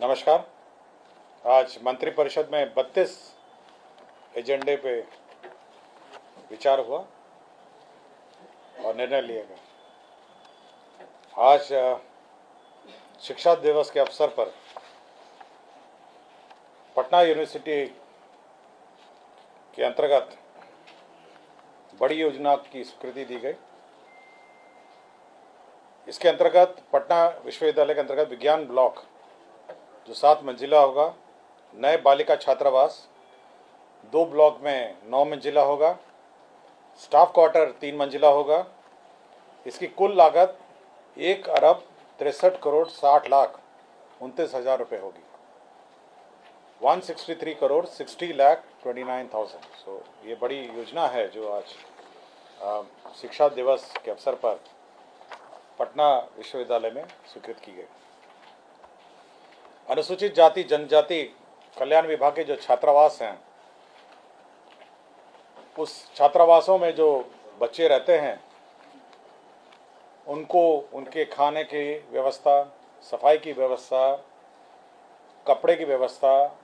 नमस्कार। आज मंत्रिपरिषद में 32 एजेंडे पे विचार हुआ और निर्णय लिया गया। आज शिक्षा दिवस के अवसर पर पटना यूनिवर्सिटी के अंतर्गत बड़ी योजना की स्वीकृति दी गई। इसके अंतर्गत पटना विश्वविद्यालय के अंतर्गत विज्ञान ब्लॉक जो 7 मंजिला होगा, नए बालिका छात्रावास 2 ब्लॉक में 9 मंजिला होगा, स्टाफ क्वार्टर 3 मंजिला होगा। इसकी कुल लागत 1,63,60,60,29,000 रुपये होगी। 163,60,29,000। सो ये बड़ी योजना है जो आज शिक्षा दिवस के अवसर पर पटना विश्वविद्यालय में स्वीकृत की गई। अनुसूचित जाति जनजाति कल्याण विभाग के जो छात्रावास हैं, उस छात्रावासों में जो बच्चे रहते हैं उनको उनके खाने की व्यवस्था, सफाई की व्यवस्था, कपड़े की व्यवस्था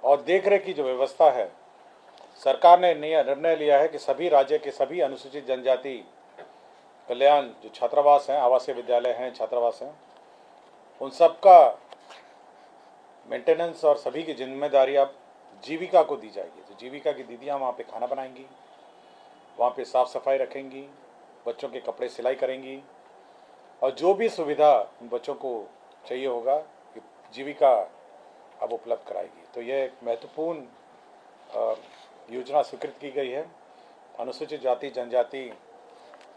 और देखरेख की जो व्यवस्था है, सरकार ने निर्णय लिया है कि सभी राज्य के सभी अनुसूचित जनजाति कल्याण जो छात्रावास हैं, आवासीय विद्यालय हैं, छात्रावास हैं, उन सब का मेंटेनेंस और सभी की जिम्मेदारी अब जीविका को दी जाएगी। तो जीविका की दीदियाँ वहाँ पे खाना बनाएंगी, वहाँ पे साफ़ सफाई रखेंगी, बच्चों के कपड़े सिलाई करेंगी और जो भी सुविधा उन बच्चों को चाहिए होगा कि जीविका अब उपलब्ध कराएगी। तो यह एक महत्वपूर्ण योजना स्वीकृत की गई है अनुसूचित जाति जनजाति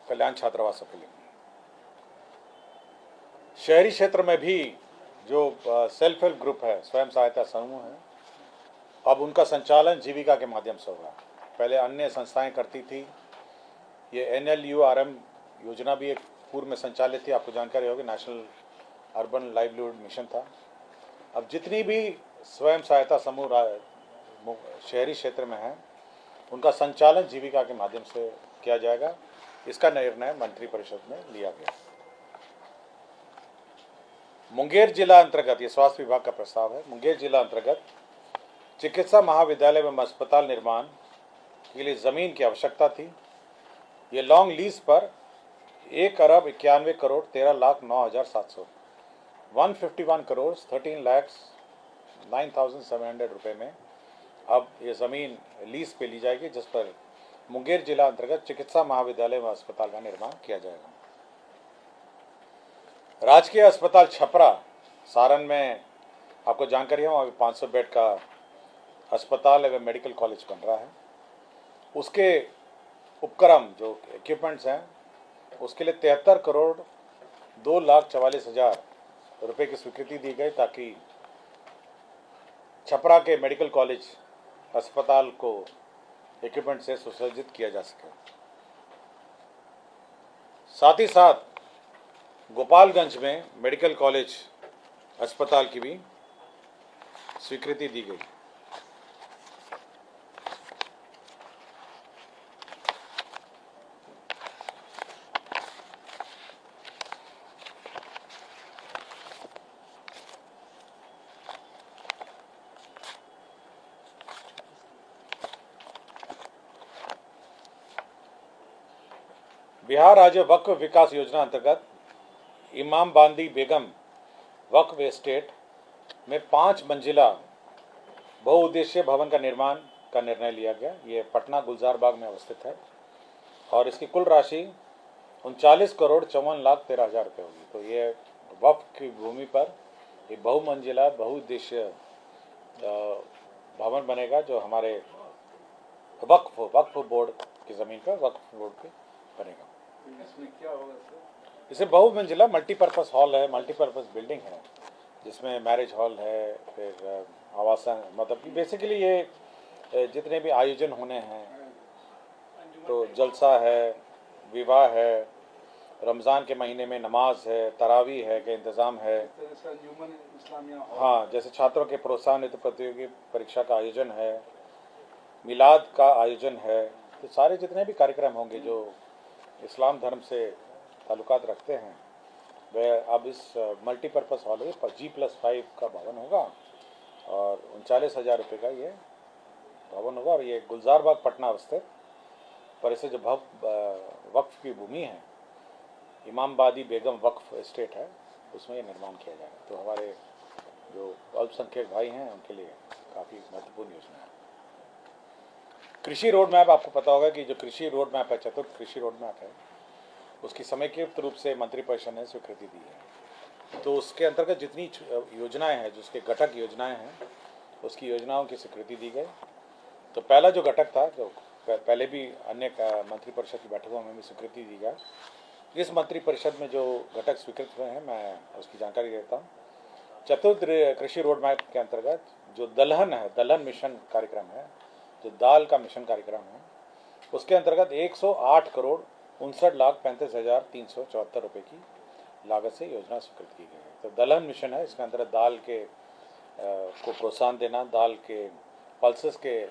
कल्याण छात्रावासों के लिए। शहरी क्षेत्र में भी जो सेल्फ हेल्प ग्रुप है, स्वयं सहायता समूह है, अब उनका संचालन जीविका के माध्यम से होगा। पहले अन्य संस्थाएं करती थी। ये NLURM योजना भी एक पूर्व में संचालित थी, आपको जानकारी होगी, नेशनल अर्बन लाइवलीहुड मिशन था। अब जितनी भी स्वयं सहायता समूह शहरी क्षेत्र में हैं, उनका संचालन जीविका के माध्यम से किया जाएगा। इसका निर्णय मंत्रिपरिषद में लिया गया। मुंगेर जिला अंतर्गत, ये स्वास्थ्य विभाग का प्रस्ताव है, मुंगेर जिला अंतर्गत चिकित्सा महाविद्यालय एवं अस्पताल निर्माण के लिए ज़मीन की आवश्यकता थी। ये लॉन्ग लीज पर 1,91,13,09,700 151,13,09,700 रुपये में अब ये ज़मीन लीज पे ली जाएगी, जिस पर मुंगेर जिला अंतर्गत चिकित्सा महाविद्यालय एवं अस्पताल का निर्माण किया जाएगा। राजकीय अस्पताल छपरा सारण में आपको जानकारी है, वहाँ 500 बेड का अस्पताल एवं मेडिकल कॉलेज बन रहा है। उसके उपक्रम जो इक्विपमेंट्स हैं, उसके लिए 73,02,44,000 रुपये की स्वीकृति दी गई, ताकि छपरा के मेडिकल कॉलेज अस्पताल को इक्विपमेंट से सुसज्जित किया जा सके। साथ ही साथ गोपालगंज में मेडिकल कॉलेज अस्पताल की भी स्वीकृति दी गई। बिहार राज्य वक्फ विकास योजना अंतर्गत इमाम बांदी बेगम वक्फ एस्टेट में 5 मंजिला बहुउद्देशीय भवन का निर्माण का निर्णय लिया गया। ये पटना गुलजार बाग में अवस्थित है और इसकी कुल राशि 39,54,13,000 रुपये होगी। तो ये वक्फ की भूमि पर एक बहुमंजिला बहुउद्देशीय भवन बनेगा, जो हमारे वक्फ बोर्ड की ज़मीन पर वक्फ बोर्ड पे बनेगा। इसमें क्या होगा सर? इसे बहुमंजिला मल्टीपर्पज़ हॉल है, मल्टीपर्पज़ बिल्डिंग है, जिसमें मैरिज हॉल है, फिर आवासन, मतलब कि बेसिकली ये जितने भी आयोजन होने हैं, तो जलसा है, विवाह है, रमज़ान के महीने में नमाज है, तरावी है का इंतज़ाम है। हाँ, जैसे छात्रों के प्रोत्साहन हेतु प्रतियोगी परीक्षा का आयोजन है, मिलाद का आयोजन है, तो सारे जितने भी कार्यक्रम होंगे जो इस्लाम धर्म से ताल्लुकात रखते हैं, वह अब इस मल्टीपर्पज़ हॉल में G+5 का भवन होगा और 39,000 रुपये का ये भवन होगा। और ये गुलजार बाग पटना स्थित पर इसे जो वक्फ की भूमि है, इमामबादी बेगम वक्फ एस्टेट है, उसमें ये निर्माण किया जाएगा। तो हमारे जो अल्पसंख्यक भाई हैं उनके लिए काफ़ी महत्वपूर्ण योजना है। कृषि रोड मैप, आपको पता होगा कि जो कृषि रोड मैप है, चतुर्थ कृषि रोड मैप है, उसकी समेकित रूप से मंत्रिपरिषद ने स्वीकृति दी है। तो उसके अंतर्गत जितनी योजनाएं हैं, जो उसके घटक योजनाएं हैं, उसकी योजनाओं की स्वीकृति दी गई। तो पहला जो घटक था, जो पहले भी अन्य मंत्रिपरिषद की बैठकों में भी स्वीकृति दी गया, इस मंत्रिपरिषद में जो घटक स्वीकृत हुए हैं, मैं उसकी जानकारी देता हूँ। चतुर्थ कृषि रोड मैप के अंतर्गत जो दलहन है, दलहन मिशन कार्यक्रम है, जो दाल का मिशन कार्यक्रम है, उसके अंतर्गत 108 करोड़ 59,35,374 रुपये की लागत से योजना स्वीकृत की गई है। तो दलहन मिशन है, इसके अंतर्गत दाल के को प्रोत्साहन देना, दाल के पल्सेस के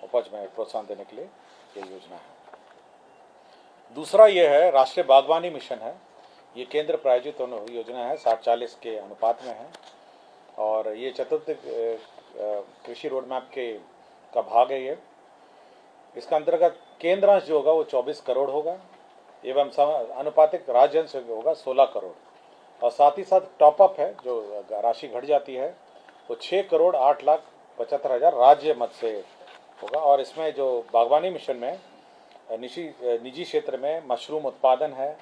उपज में प्रोत्साहन देने के लिए ये योजना है। दूसरा ये है राष्ट्रीय बागवानी मिशन है। ये केंद्र प्रायोजित हुई योजना है, 60-40 के अनुपात में है और ये चतुर्थ कृषि रोड मैप का भाग है। ये इसका अंतर्गत केंद्र अंश जो होगा वो 24 करोड़ होगा एवं अनुपातिक राज्य अंश होगा 16 करोड़ और साथ ही साथ टॉपअप है, जो राशि घट जाती है वो 6,08,75,000 राज्य मद से होगा। और इसमें जो बागवानी मिशन में निजी क्षेत्र में मशरूम उत्पादन है,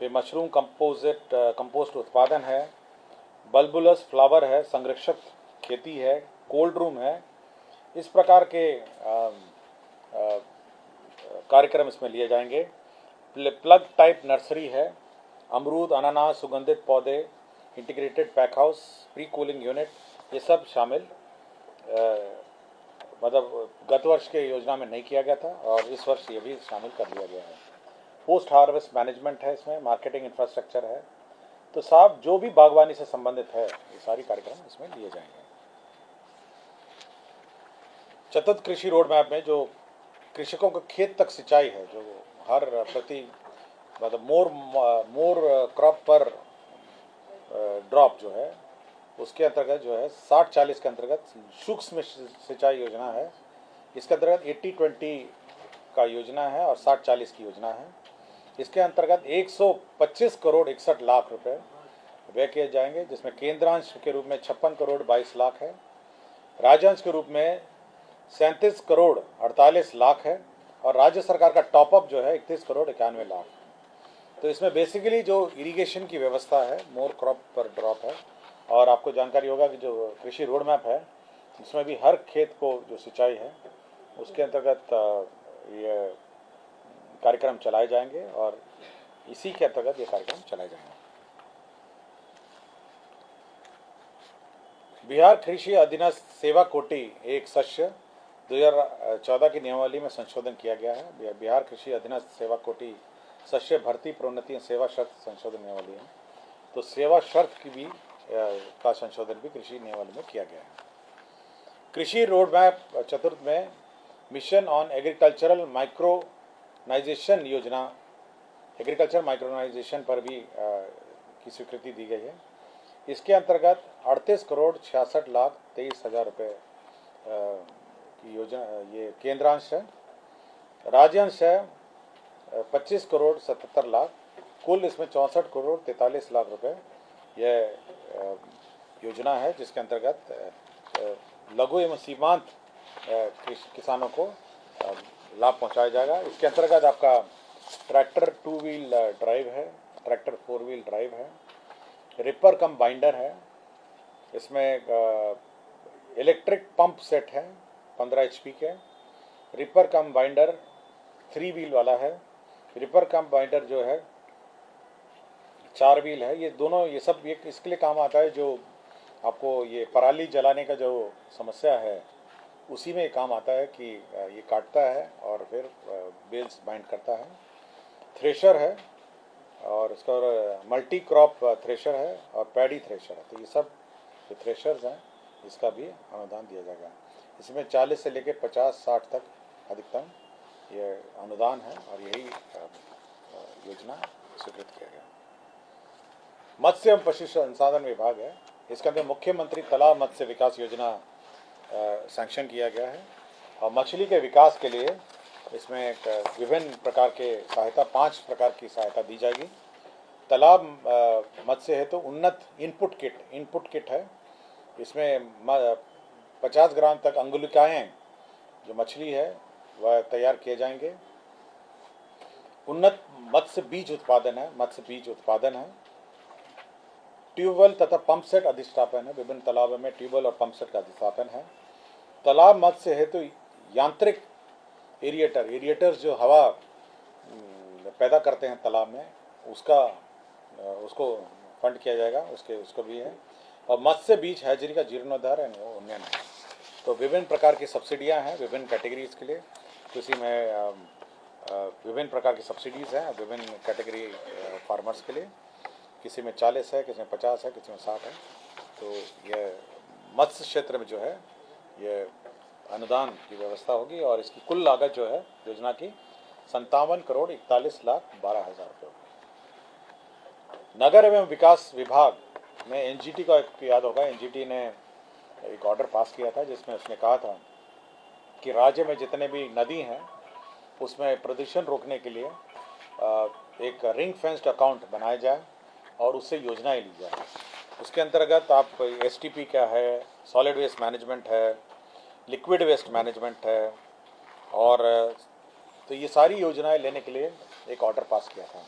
फिर मशरूम कंपोस्ट उत्पादन है, बल्बुलस फ्लावर है, संरक्षक खेती है, कोल्ड रूम है, इस प्रकार के कार्यक्रम इसमें लिए जाएंगे। प्लग टाइप नर्सरी है, अमरूद, अनानास, सुगंधित पौधे, integrated pack house, pre cooling unit, ये सब शामिल मतलब गत वर्ष के योजना में नहीं किया गया था और इस वर्ष ये भी शामिल कर लिया गया है। पोस्ट हार्वेस्ट मैनेजमेंट है, इसमें मार्केटिंग इंफ्रास्ट्रक्चर है। तो साहब जो भी बागवानी से संबंधित है ये सारी कार्यक्रम इसमें लिए जाएंगे। चतुर्थ कृषि रोड मैप में जो कृषकों को खेत तक सिंचाई है, जो हर प्रति मतलब मोर क्रॉप पर ड्रॉप जो है, उसके अंतर्गत जो है 60-40 के अंतर्गत सूक्ष्म सिंचाई योजना है। इसके अंतर्गत 80-20 का योजना है और 60-40 की योजना है। इसके अंतर्गत 125 करोड़ 61 लाख रुपए व्यय किए जाएंगे, जिसमें केंद्रांश के रूप में 56 करोड़ 22 लाख है, राज्यांश के रूप में 37 करोड़ 48 लाख है और राज्य सरकार का टॉपअप जो है 31 करोड़ 91 लाख। तो इसमें बेसिकली जो इरिगेशन की व्यवस्था है, मोर क्रॉप पर ड्रॉप है। और आपको जानकारी होगा कि जो कृषि रोड मैप है इसमें भी हर खेत को जो सिंचाई है उसके अंतर्गत ये कार्यक्रम चलाए जाएंगे और इसी के अंतर्गत ये कार्यक्रम चलाए जाएंगे। बिहार कृषि अधीनस्थ सेवा कोटि एक सस्य 2014 की नियमावली में संशोधन किया गया है। बिहार कृषि अधीनस्थ सेवा कोटि सस्य भर्ती प्रोन्नति सेवा शर्त संशोधन नियमावली है। तो सेवा शर्त की भी का संशोधन भी कृषि नियमावली में किया गया है। कृषि रोड मैप चतुर्थ में मिशन ऑन एग्रीकल्चरल माइक्रोनाइजेशन योजना, एग्रीकल्चर माइक्रोनाइजेशन पर भी की स्वीकृति दी गई है। इसके अंतर्गत 38 करोड़ 66 लाख 23,000 रुपये की योजना, ये केंद्रांश है। राज्यांश है 25 करोड़ 77 लाख, कुल इसमें 64 करोड़ 43 लाख रुपए यह योजना है, जिसके अंतर्गत लघु एवं सीमांत किसानों को लाभ पहुंचाया जाएगा। इसके अंतर्गत आपका ट्रैक्टर 2 व्हील ड्राइव है, ट्रैक्टर 4 व्हील ड्राइव है, रिपर कम बाइंडर है, इसमें इलेक्ट्रिक पंप सेट है 15 HP के, रिपर कम बाइंडर 3 व्हील वाला है, रिपर कम बाइंडर जो है 4 व्हील है। ये दोनों ये सब ये इसके लिए काम आता है जो आपको ये पराली जलाने का जो समस्या है उसी में काम आता है कि ये काटता है और फिर बेल्स बाइंड करता है। थ्रेशर है और इसका मल्टी क्रॉप थ्रेशर है और पैडी थ्रेशर है। तो ये सब जो थ्रेशर्स हैं इसका भी अनुदान दिया जाएगा। इसमें 40 से लेकर 50-60 तक अधिकतम ये अनुदान है और यही योजना स्वीकृत किया गया। मत्स्य एवं पशु संसाधन विभाग है, इसके अंदर मुख्यमंत्री तालाब मत्स्य विकास योजना सैंक्शन किया गया है और मछली के विकास के लिए इसमें एक विभिन्न प्रकार के सहायता 5 प्रकार की सहायता दी जाएगी। तालाब मत्स्य है तो उन्नत इनपुट किट है, इसमें 50 ग्राम तक अंगुलिकाएँ जो मछली है वह तैयार किए जाएंगे। उन्नत मत्स्य बीज उत्पादन है, ट्यूबवेल तथा पंप सेट अधिष्ठापन है, विभिन्न तालाबों में ट्यूबवेल और पंप सेट का अधिष्ठापन है। तालाब मत्स्य है तो यांत्रिक एरिएटर्स जो हवा पैदा करते हैं तालाब में उसको फंड किया जाएगा, उसको भी है। और मत्स्य बीज हैचरी का जीर्णोद्धार है उन्नयन है। तो विभिन्न प्रकार की सब्सिडियां हैं विभिन्न कैटेगरीज के लिए, किसी में विभिन्न प्रकार की सब्सिडीज़ हैं विभिन्न कैटेगरी फार्मर्स के लिए, किसी में 40 है, किसी में 50 है, किसी में 60 है। तो ये मत्स्य क्षेत्र में जो है ये अनुदान की व्यवस्था होगी और इसकी कुल लागत जो है योजना की 57,41,12,00,000 रुपये होगी। नगर एवं विकास विभाग में एनजीटी का एक याद होगा, एनजीटी ने एक ऑर्डर पास किया था जिसमें उसने कहा था कि राज्य में जितने भी नदी हैं उसमें प्रदूषण रोकने के लिए एक रिंग फेंस्ड अकाउंट बनाया जाए और उससे योजनाएं ली जाए। उसके अंतर्गत आप एसटीपी क्या है, सॉलिड वेस्ट मैनेजमेंट है, लिक्विड वेस्ट मैनेजमेंट है, और तो ये सारी योजनाएं लेने के लिए एक ऑर्डर पास किया था।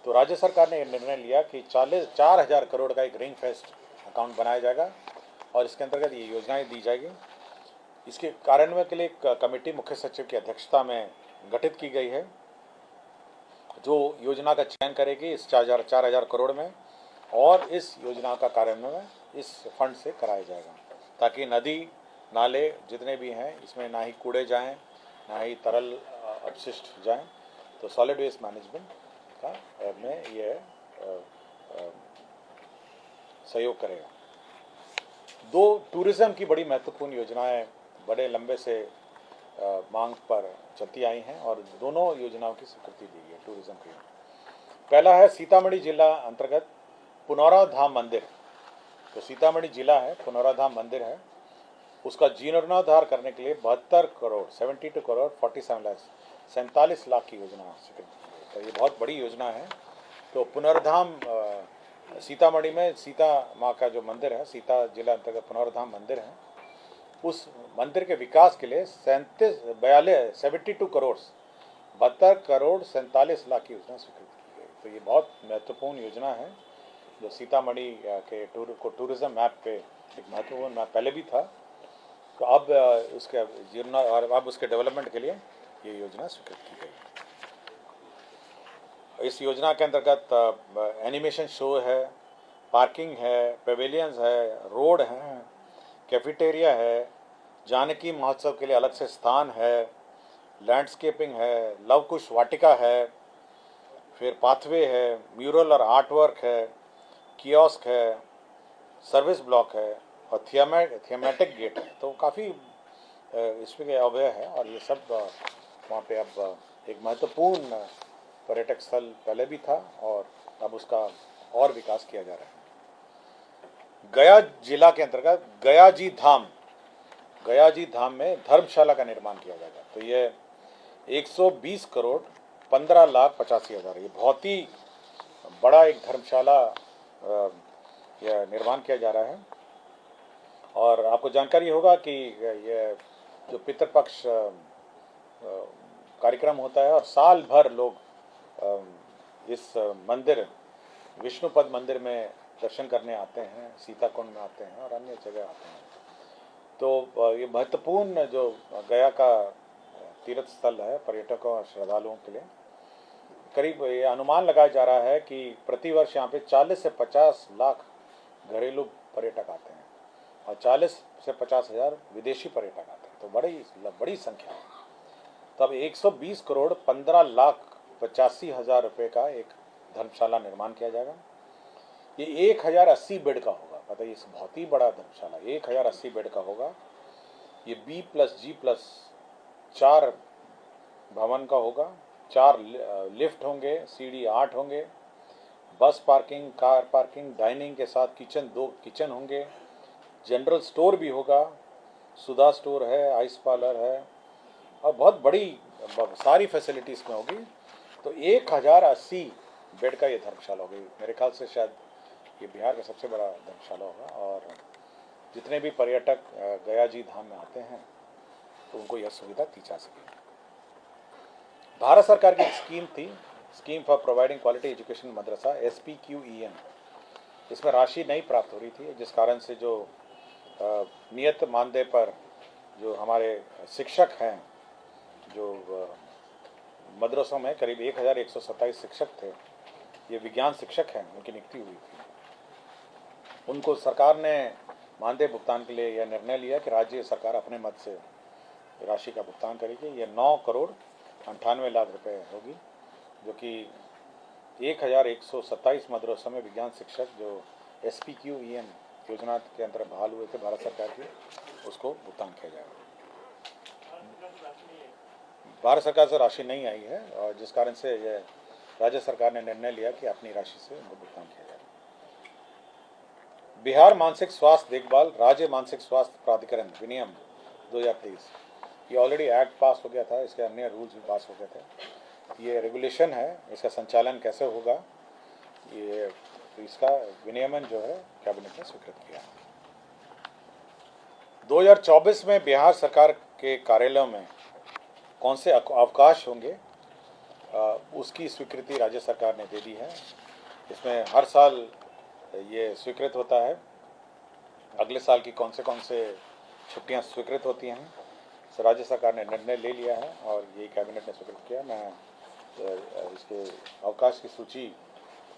तो राज्य सरकार ने निर्णय लिया कि 4,000 करोड़ का एक रिंग फेंस्ड अकाउंट बनाया जाएगा और इसके अंतर्गत ये योजनाएं दी जाएगी। इसके कार्यान्वयन के लिए एक कमेटी मुख्य सचिव की अध्यक्षता में गठित की गई है जो योजना का चयन करेगी इस 4,000 करोड़ में, और इस योजना का कार्यान्वयन इस फंड से कराया जाएगा ताकि नदी नाले जितने भी हैं इसमें ना ही कूड़े जाएं ना ही तरल अपशिष्ट जाएं। तो सॉलिड वेस्ट मैनेजमेंट का में ये सहयोग करेगा। 2 टूरिज्म की बड़ी महत्वपूर्ण योजनाएं बड़े लंबे से मांग पर चलती आई हैं और दोनों योजनाओं की स्वीकृति दी है टूरिज्म की। पहला है सीतामढ़ी जिला अंतर्गत पुनौरा धाम मंदिर। तो सीतामढ़ी जिला है, पुनौरा धाम मंदिर है, उसका जीर्णोद्धार करने के लिए 72 करोड़ 72 करोड़ 47 लाख की योजना स्वीकृत की है। तो ये बहुत बड़ी योजना है। तो पुनर्धाम सीतामढ़ी में सीता माँ का जो मंदिर है, सीता जिला अंतर्गत पुनर्धाम मंदिर है, उस मंदिर के विकास के लिए 72 करोड़ 47 लाख की योजना स्वीकृत की गई। तो ये बहुत महत्वपूर्ण योजना है जो सीतामढ़ी के टूरिज्म मैप पे एक महत्वपूर्ण मैप पहले भी था। तो अब उसके जीर्ण और अब उसके डेवलपमेंट के लिए ये योजना स्वीकृत की गई। इस योजना के अंतर्गत एनिमेशन शो है, पार्किंग है, पेविलियंस है, रोड हैं, कैफेटेरिया है, जानकी महोत्सव के लिए अलग से स्थान है, लैंडस्केपिंग है, लवकुश वाटिका है, फिर पाथवे है, म्यूरल और आर्ट वर्क है, कियोस्क है, सर्विस ब्लॉक है और थियमेटिक गेट है। तो काफ़ी इसमें अवयव है और ये सब वहाँ पे अब एक महत्वपूर्ण पर्यटक स्थल पहले भी था और अब उसका और विकास किया जा रहा है। गया जिला के अंतर्गत गयाजी धाम में धर्मशाला का निर्माण किया जाएगा। तो ये 120 करोड़ 15,85,000, ये बहुत ही बड़ा एक धर्मशाला यह निर्माण किया जा रहा है। और आपको जानकारी होगा कि ये जो पितृपक्ष कार्यक्रम होता है और साल भर लोग इस मंदिर विष्णुपद मंदिर में दर्शन करने आते हैं, सीताकुंड में आते हैं और अन्य जगह आते हैं। तो ये महत्वपूर्ण जो गया का तीर्थ स्थल है पर्यटकों और श्रद्धालुओं के लिए। करीब ये अनुमान लगाया जा रहा है कि प्रतिवर्ष यहाँ पे 40 से 50 लाख घरेलू पर्यटक आते हैं और 40 से 50 हज़ार विदेशी पर्यटक आते हैं। तो बड़ी संख्या है। तब 120 करोड़ 15,85,000 रुपये का एक धर्मशाला निर्माण किया जाएगा। ये 1080 बेड का होगा। पता है, ये बहुत ही बड़ा धर्मशाला 1080 बेड का होगा। ये B+G+4 भवन का होगा, 4 लिफ्ट होंगे, सीढ़ी 8 होंगे, बस पार्किंग, कार पार्किंग, डाइनिंग के साथ किचन, 2 किचन होंगे, जनरल स्टोर भी होगा, सुधा स्टोर है, आइस पार्लर है और बहुत बड़ी सारी फैसिलिटी इसमें होगी। तो 1080 बेड का ये धर्मशाला होगी। मेरे ख्याल से शायद ये बिहार का सबसे बड़ा धर्मशाला होगा और जितने भी पर्यटक गया जी धाम में आते हैं तो उनको यह सुविधा दी जा सके। भारत सरकार की एक स्कीम थी, scheme for providing quality education Madrasa, SPQEM। इसमें राशि नहीं प्राप्त हो रही थी, जिस कारण से जो नियत मानदेय पर जो हमारे शिक्षक हैं, जो मदरसों में करीब 1127 शिक्षक थे, ये विज्ञान शिक्षक हैं, उनकी नियुक्ति हुई थी। उनको सरकार ने मानदेय भुगतान के लिए यह निर्णय लिया कि राज्य सरकार अपने मद से राशि का भुगतान करेगी। ये 9 करोड़ 98 लाख रुपए होगी, जो कि 1127 मदरसों में विज्ञान शिक्षक जो SPQEM योजना के अंतर्गत बहाल हुए थे भारत सरकार की, उसको भुगतान किया जाएगा। भारत सरकार से राशि नहीं आई है और जिस कारण से यह राज्य सरकार ने निर्णय लिया कि अपनी राशि से उनको भुगतान किया जाएगा। बिहार मानसिक स्वास्थ्य देखभाल राज्य मानसिक स्वास्थ्य प्राधिकरण विनियम 2023, ये ऑलरेडी एक्ट पास हो गया था, इसके अन्य रूल्स भी पास हो गए थे। ये रेगुलेशन है, इसका संचालन कैसे होगा, ये इसका विनियमन जो है कैबिनेट ने स्वीकृत किया। 2024 में बिहार सरकार के कार्यालयों में कौन से अवकाश होंगे, उसकी स्वीकृति राज्य सरकार ने दे दी है। इसमें हर साल ये स्वीकृत होता है, अगले साल की कौन से छुट्टियां स्वीकृत होती हैं, तो राज्य सरकार ने निर्णय ले लिया है और ये कैबिनेट ने स्वीकृत किया। मैं इसके अवकाश की सूची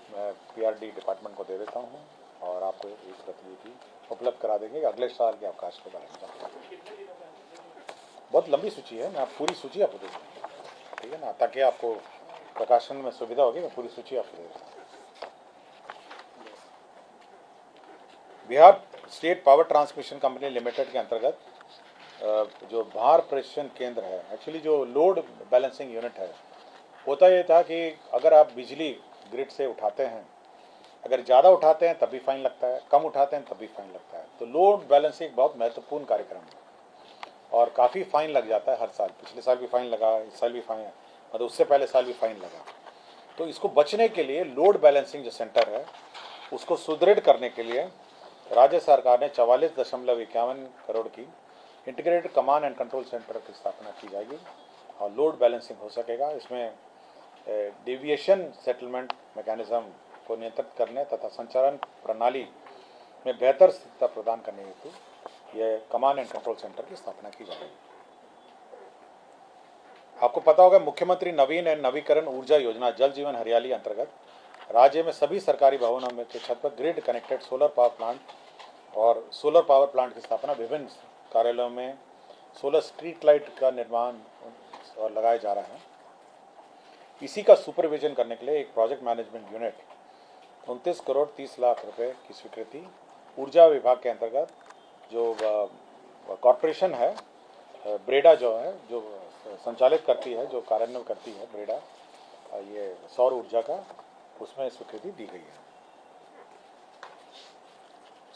मैं PRD डिपार्टमेंट को दे देता हूँ और आपको एक प्रतिलिपि उपलब्ध करा देंगे कि अगले साल के अवकाश के बारे में जानते हैं। बहुत लंबी सूची है, मैं पूरी सूची आपको दे दूँगा, ठीक है ना, ताकि आपको प्रकाशन में सुविधा होगी। मैं पूरी सूची आपको दे देता हूँ। Bihar state power transmission company limited के अंतर्गत जो भार प्रेषण केंद्र है, एक्चुअली जो लोड बैलेंसिंग यूनिट है, होता ये था कि अगर आप बिजली ग्रिड से उठाते हैं, अगर ज़्यादा उठाते हैं तब भी फाइन लगता है, कम उठाते हैं तब भी फाइन लगता है। तो लोड बैलेंसिंग बहुत महत्वपूर्ण कार्यक्रम है और काफ़ी फाइन लग जाता है हर साल। पिछले साल भी फाइन लगा, इस साल भी फाइन, मतलब उससे पहले साल भी फाइन लगा। तो इसको बचने के लिए लोड बैलेंसिंग जो सेंटर है उसको सुदृढ़ करने के लिए राज्य सरकार ने 44.51 करोड़ की integrated command and control centre की स्थापना की जाएगी और लोड बैलेंसिंग हो सकेगा। इसमें डेविएशन सेटलमेंट मैकेनिज्म को नियंत्रित करने तथा संचालन प्रणाली में बेहतर स्थिरता प्रदान करने हेतु यह कमांड एंड कंट्रोल सेंटर की स्थापना की जाएगी। आपको पता होगा, मुख्यमंत्री नवीन एवं नवीकरण ऊर्जा योजना जल जीवन हरियाली अंतर्गत राज्य में सभी सरकारी भवनों में के छत पर grid connected solar power plant और सोलर पावर प्लांट की स्थापना, विभिन्न कार्यालयों में सोलर स्ट्रीट लाइट का निर्माण और लगाया जा रहा है। इसी का सुपरविजन करने के लिए एक project management unit 29 crore 30 lakh रुपए की स्वीकृति ऊर्जा विभाग के अंतर्गत जो कॉरपोरेशन है ब्रेडा जो है, जो संचालित करती है, जो कार्यान्वयन करती है ब्रेडा, ये सौर ऊर्जा का, उसमें स्वीकृति दी गई है।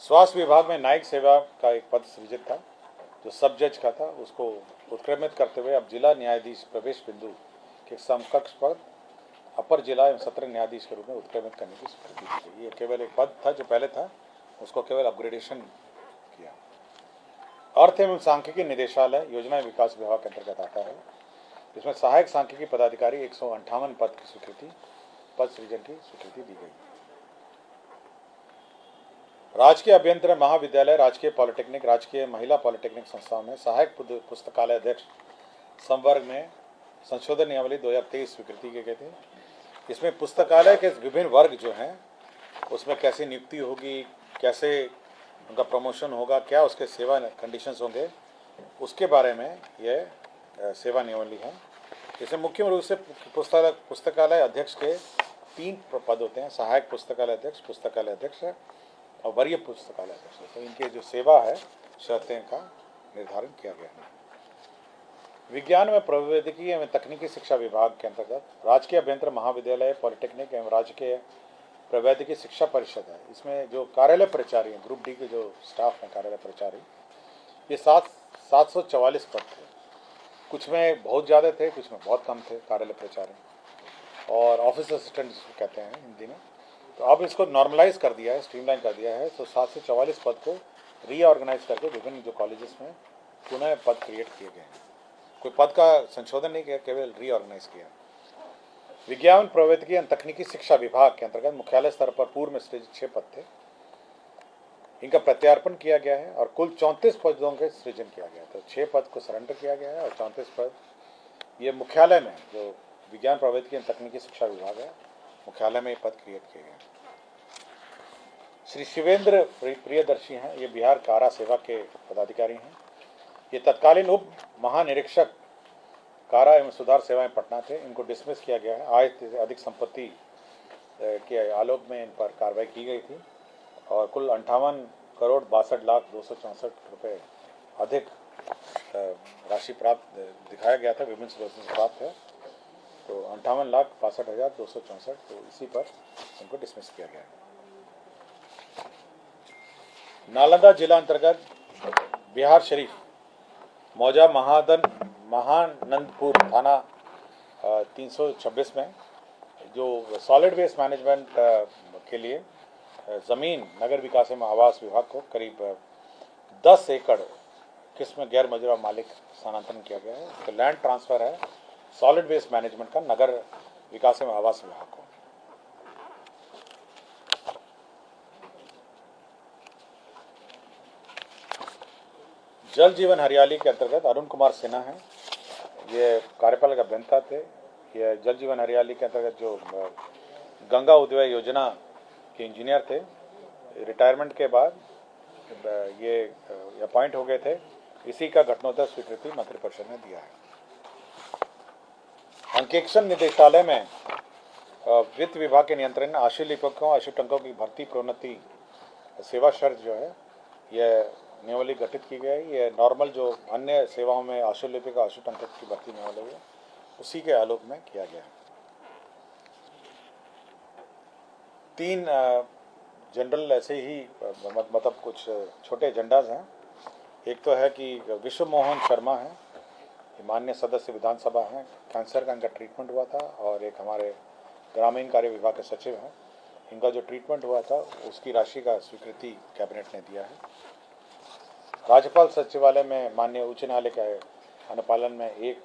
स्वास्थ्य विभाग में न्यायिक सेवा का एक पद सृजित था जो सब जज का था, उसको उत्क्रमित करते हुए अब जिला न्यायाधीश प्रवेश बिंदु के समकक्ष पद अपर जिला एवं सत्र न्यायाधीश के रूप में उत्क्रमित करने की स्वीकृति दी गई। ये केवल एक पद था जो पहले था, उसको केवल अपग्रेडेशन किया। अर्थ एवं सांख्यिकी निदेशालय योजना विकास विभाग के अंतर्गत आता है। इसमें सहायक सांख्यिकी पदाधिकारी 158 पद की स्वीकृति, पद सृजन की स्वीकृति दी गई। राजकीय अभियंत्रण महाविद्यालय, राजकीय पॉलिटेक्निक, राजकीय महिला पॉलिटेक्निक संस्थाओं में सहायक पुस्तकालय अध्यक्ष संवर्ग में संशोधन नियमावली 2023 स्वीकृति के गए थे। इसमें पुस्तकालय के विभिन्न वर्ग जो हैं उसमें कैसे नियुक्ति होगी, कैसे उनका प्रमोशन होगा, क्या उसके सेवा कंडीशंस होंगे, उसके बारे में यह सेवा नियमावली है। इसमें मुख्य रूप से पुस्तकालय अध्यक्ष के 3 पद होते हैं, सहायक पुस्तकालय अध्यक्ष और वरीय पुस्तकालय अध्यक्ष। तो इनके जो सेवा है शर्तें का निर्धारण किया गया है। विज्ञान में प्रौद्योगिकी एवं तकनीकी शिक्षा विभाग के अंतर्गत राजकीय अभियंत्रण महाविद्यालय, पॉलिटेक्निक एवं राजकीय प्रवैधिकी शिक्षा परिषद है, इसमें जो कार्यालय प्राचार्य हैं, ग्रुप डी के जो स्टाफ हैं कार्यालय प्राचार्य, ये 744 पद थे। कुछ में बहुत ज़्यादा थे, कुछ में बहुत कम थे कार्यालय प्राचार्य, और ऑफिस असिस्टेंट जिसको कहते हैं हिंदी में। तो अब इसको नॉर्मलाइज कर दिया है, स्ट्रीमलाइन कर दिया है। तो 744 पद को रीऑर्गेनाइज करके विभिन्न जो कॉलेजेस में पुनः पद क्रिएट किए गए हैं। कोई पद का संशोधन नहीं किया, केवल रीऑर्गेनाइज किया। विज्ञान प्रौद्योगिकी एवं तकनीकी शिक्षा विभाग के अंतर्गत मुख्यालय स्तर पर पूर्व में सृजित 6 पद थे, इनका प्रत्यार्पण किया गया है और कुल 34 पदों के सृजन किया गया। तो 6 पद को सरेंडर किया गया है और 34 पद ये मुख्यालय में, जो विज्ञान प्रौद्योगिकी एवं तकनीकी शिक्षा विभाग है, मुख्यालय में ये पद क्रिएट किए गए। श्री शिवेंद्र प्रियदर्शी हैं, ये बिहार कारा सेवा के पदाधिकारी हैं। ये तत्कालीन उप महानिरीक्षक कारा एवं सुधार सेवाएं पटना थे। इनको डिसमिस किया गया है। आय से अधिक संपत्ति के आलोक में इन पर कार्रवाई की गई थी और कुल 58 करोड़ 62 लाख 264 रुपये अधिक राशि प्राप्त दिखाया गया था, विभिन्न स्रोतों से प्राप्त है। तो 58,62,264, तो इसी पर इनको डिसमिस किया गया है। नालंदा जिला अंतर्गत बिहार शरीफ मौजा महानंदपुर थाना 326 में जो सॉलिड वेस्ट मैनेजमेंट के लिए ज़मीन नगर विकास एवं आवास विभाग को करीब 10 एकड़ किस्म गैर मौजूदा मालिक स्थानांतरण किया गया है। तो लैंड ट्रांसफ़र है सॉलिड वेस्ट मैनेजमेंट का नगर विकास एवं आवास विभाग को। जल जीवन हरियाली के अंतर्गत अरुण कुमार सिन्हा हैं, ये कार्यपालक अभियंता थे। ये जल जीवन हरियाली के अंतर्गत जो गंगा उद्वय योजना के इंजीनियर थे, रिटायरमेंट के बाद ये अपॉइंट हो गए थे। इसी का घटनोत्तर स्वीकृति मंत्रिपरिषद ने दिया है। अंकेक्षण निदेशालय में वित्त विभाग के नियंत्रण में आशुलिपिकों अशुटंकों की भर्ती प्रोन्नति सेवा शर्त जो है, यह नियमावली गठित की गई। ये नॉर्मल जो अन्य सेवाओं में आशुलिपिक अशुटंकक की भर्ती नियमावली है, उसी के आलोक में किया गया है। 3 जनरल ऐसे ही मतलब कुछ छोटे एजेंडाज हैं। एक तो है कि विश्व मोहन शर्मा हैं, माननीय सदस्य विधानसभा हैं, कैंसर का इनका ट्रीटमेंट हुआ था, और एक हमारे ग्रामीण कार्य विभाग के सचिव हैं, इनका जो ट्रीटमेंट हुआ था उसकी राशि का स्वीकृति कैबिनेट ने दिया है। राज्यपाल सचिवालय में माननीय उच्च न्यायालय के अनुपालन में एक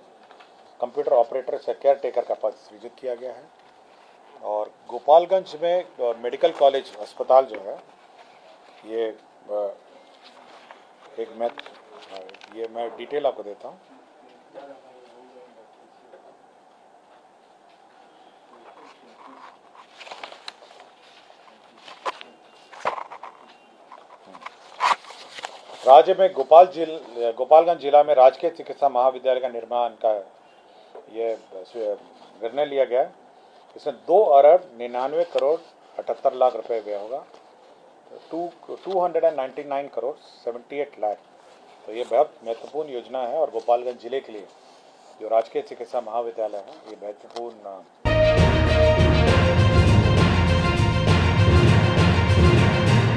कंप्यूटर ऑपरेटर से केयर टेकर का पद सृजित किया गया है। और गोपालगंज में मेडिकल कॉलेज अस्पताल जो है, ये मैं डिटेल आपको देता हूँ। राज्य में गोपालगंज जिला में राजकीय चिकित्सा महाविद्यालय का निर्माण का ये निर्णय लिया गया। इसमें 2 अरब 99 करोड़ 78 लाख रुपए व्यय होगा। 299 करोड़ 78 लाख। तो ये बहुत महत्वपूर्ण योजना है और गोपालगंज जिले के लिए जो राजकीय चिकित्सा महाविद्यालय है, ये महत्वपूर्ण